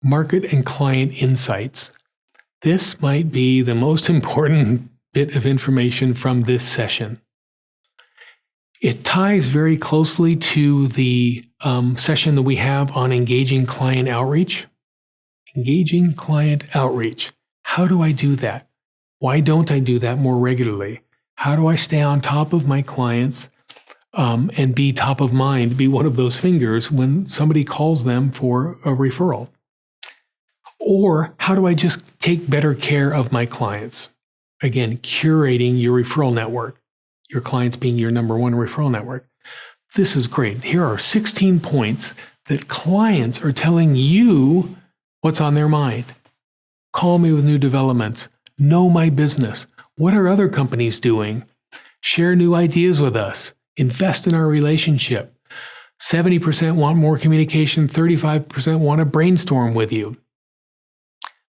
market and client insights. This might be the most important bit of information from this session. It ties very closely to the session that we have on engaging client outreach. Engaging client outreach. How do I do that? Why don't I do that more regularly? How do I stay on top of my clients and be top of mind, be one of those fingers when somebody calls them for a referral? Or how do I just take better care of my clients? Again, curating your referral network, your clients being your number one referral network. This is great. Here are 16 points that clients are telling you what's on their mind. Call me with new developments. Know my business. What are other companies doing? Share new ideas with us. Invest in our relationship. 70% want more communication. 35% want to brainstorm with you.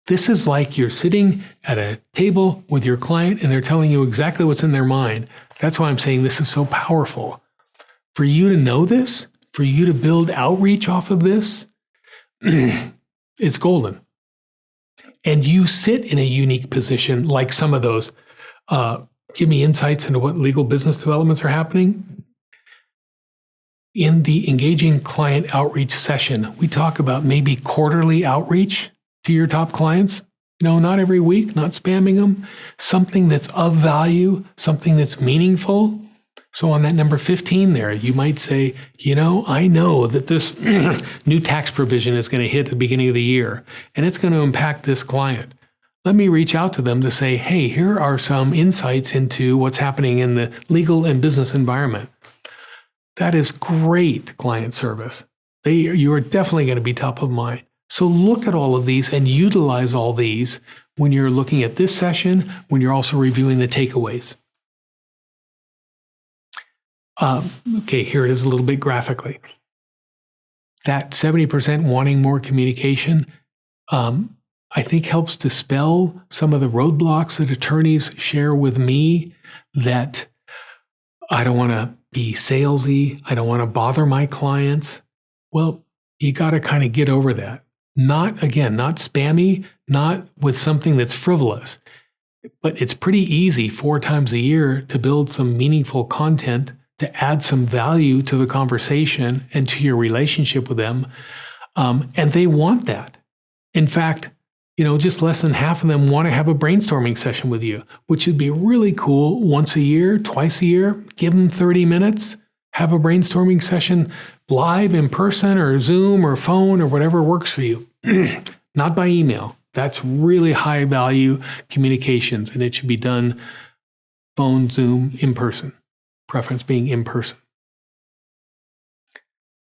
This is like you're sitting at a table with your client and they're telling you exactly what's in their mind. That's why I'm saying this is so powerful. For you to know this, for you to build outreach off of this, it's golden. And you sit in a unique position like some of those. Give me insights into what legal business developments are happening. In the engaging client outreach session, we talk about maybe quarterly outreach to your top clients. Not every week, not spamming them. Something that's of value, something that's meaningful. So on that number 15 there, you might say, I know that this new tax provision is going to hit at the beginning of the year, and it's going to impact this client. Let me reach out to them to say, hey, here are some insights into what's happening in the legal and business environment. That is great client service. You are definitely going to be top of mind. So look at all of these and utilize all these when you're looking at this session, when you're also reviewing the takeaways. Okay, here it is a little bit graphically. That 70% wanting more communication, I think helps dispel some of the roadblocks that attorneys share with me, that I don't want to be salesy, I don't want to bother my clients. Well, you got to kind of get over that. Not spammy, not with something that's frivolous, but it's pretty easy 4 times a year to build some meaningful content, to add some value to the conversation and to your relationship with them. And they want that. In fact, just less than half of them want to have a brainstorming session with you, which would be really cool. Once a year, twice a year, give them 30 minutes, have a brainstorming session live in person or Zoom or phone or whatever works for you. Not by email. That's really high value communications, and it should be done phone, Zoom, in person. Preference being in person.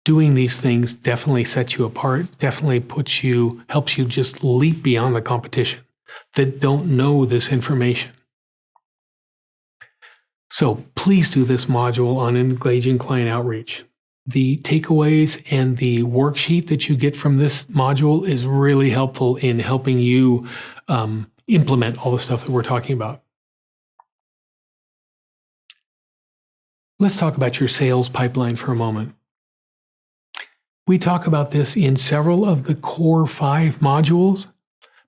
Doing these things definitely sets you apart, definitely helps you just leap beyond the competition that don't know this information. So please do this module on engaging client outreach. The takeaways and the worksheet that you get from this module is really helpful in helping you implement all the stuff that we're talking about. Let's talk about your sales pipeline for a moment. We talk about this in several of the core 5 modules,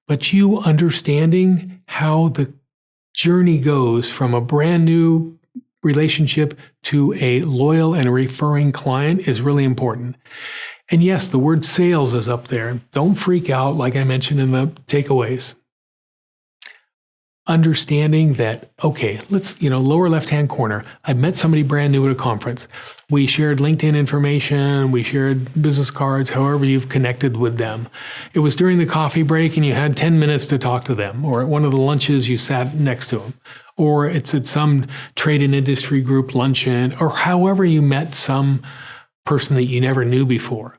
but you understanding how the journey goes from a brand new relationship to a loyal and referring client is really important. And yes, the word sales is up there. Don't freak out, like I mentioned in the takeaways. Understanding that, okay, let's, lower left-hand corner, I met somebody brand new at a conference. We shared LinkedIn information, we shared business cards, however you've connected with them. It was during the coffee break and you had 10 minutes to talk to them, or at one of the lunches you sat next to them, or it's at some trade and industry group luncheon, or however you met some person that you never knew before.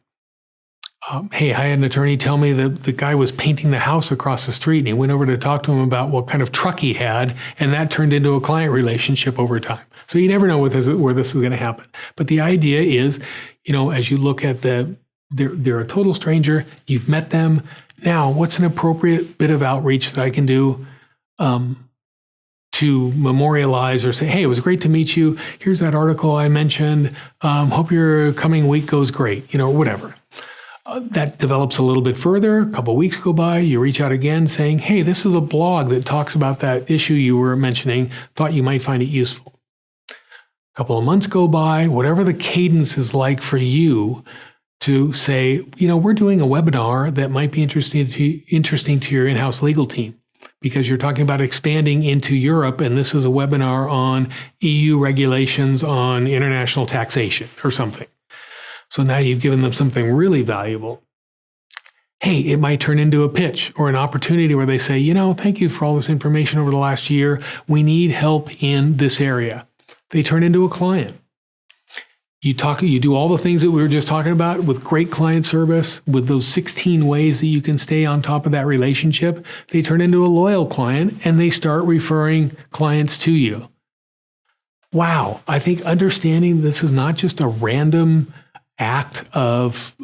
Hey, I had an attorney tell me that the guy was painting the house across the street, and he went over to talk to him about what kind of truck he had, and that turned into a client relationship over time. So you never know where this is going to happen. But the idea is, as you look at they're a total stranger, you've met them. Now, what's an appropriate bit of outreach that I can do to memorialize or say, hey, it was great to meet you. Here's that article I mentioned. Hope your coming week goes great, whatever. That develops a little bit further. A couple of weeks go by, you reach out again saying, hey, this is a blog that talks about that issue you were mentioning, thought you might find it useful. A couple of months go by, whatever the cadence is like for you to say, we're doing a webinar that might be interesting to your in-house legal team because you're talking about expanding into Europe, and this is a webinar on EU regulations on international taxation or something. So now you've given them something really valuable. Hey, it might turn into a pitch or an opportunity where they say, thank you for all this information over the last year. We need help in this area. They turn into a client. You do all the things that we were just talking about with great client service, with those 16 ways that you can stay on top of that relationship. They turn into a loyal client and they start referring clients to you. Wow. I think understanding this is not just a random act of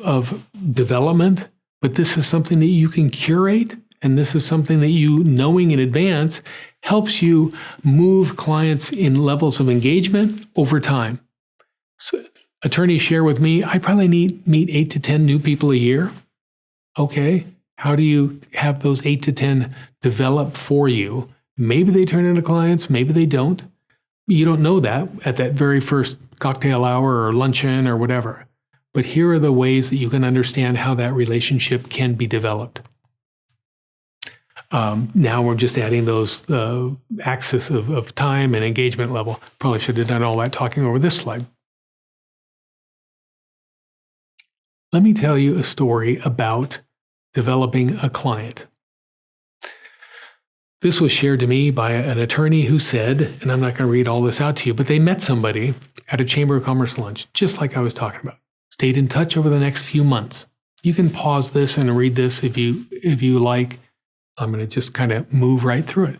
development, but this is something that you can curate, and this is something that you, knowing in advance, helps you move clients in levels of engagement over time. So, attorneys share with me, I probably meet 8 to 10 new people a year. Okay, how do you have those 8 to 10 develop for you? Maybe they turn into clients, maybe they don't. You don't know that at that very first cocktail hour or luncheon or whatever. But here are the ways that you can understand how that relationship can be developed. Now we're just adding those axis of time and engagement level. Probably should have done all that talking over this slide. Let me tell you a story about developing a client. This was shared to me by an attorney who said, and I'm not going to read all this out to you, but they met somebody at a Chamber of Commerce lunch, just like I was talking about. Stayed in touch over the next few months. You can pause this and read this if you like. I'm going to just kind of move right through it.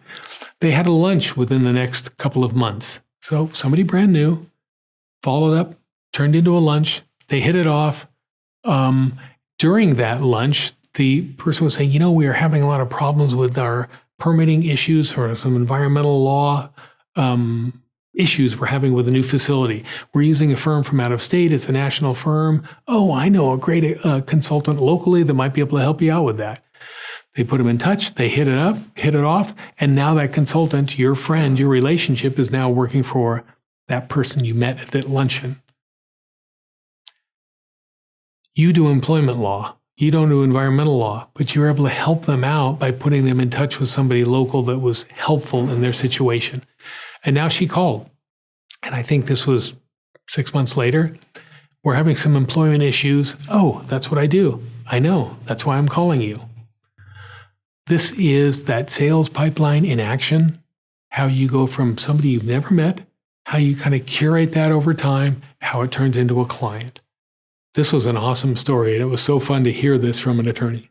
They had a lunch within the next couple of months. So somebody brand new followed up, turned into a lunch. They hit it off. During that lunch, the person was saying, we are having a lot of problems with our permitting issues or some environmental law issues we're having with a new facility. We're using a firm from out of state. It's a national firm. Oh, I know a great consultant locally that might be able to help you out with that. They put them in touch. They hit it off. And now that consultant, your friend, your relationship is now working for that person you met at that luncheon. You do employment law. You don't do environmental law, but you're able to help them out by putting them in touch with somebody local that was helpful in their situation. And now she called. And I think this was 6 months later. We're having some employment issues. Oh, that's what I do. I know. That's why I'm calling you. This is that sales pipeline in action, how you go from somebody you've never met, how you kind of curate that over time, how it turns into a client. This was an awesome story, and it was so fun to hear this from an attorney.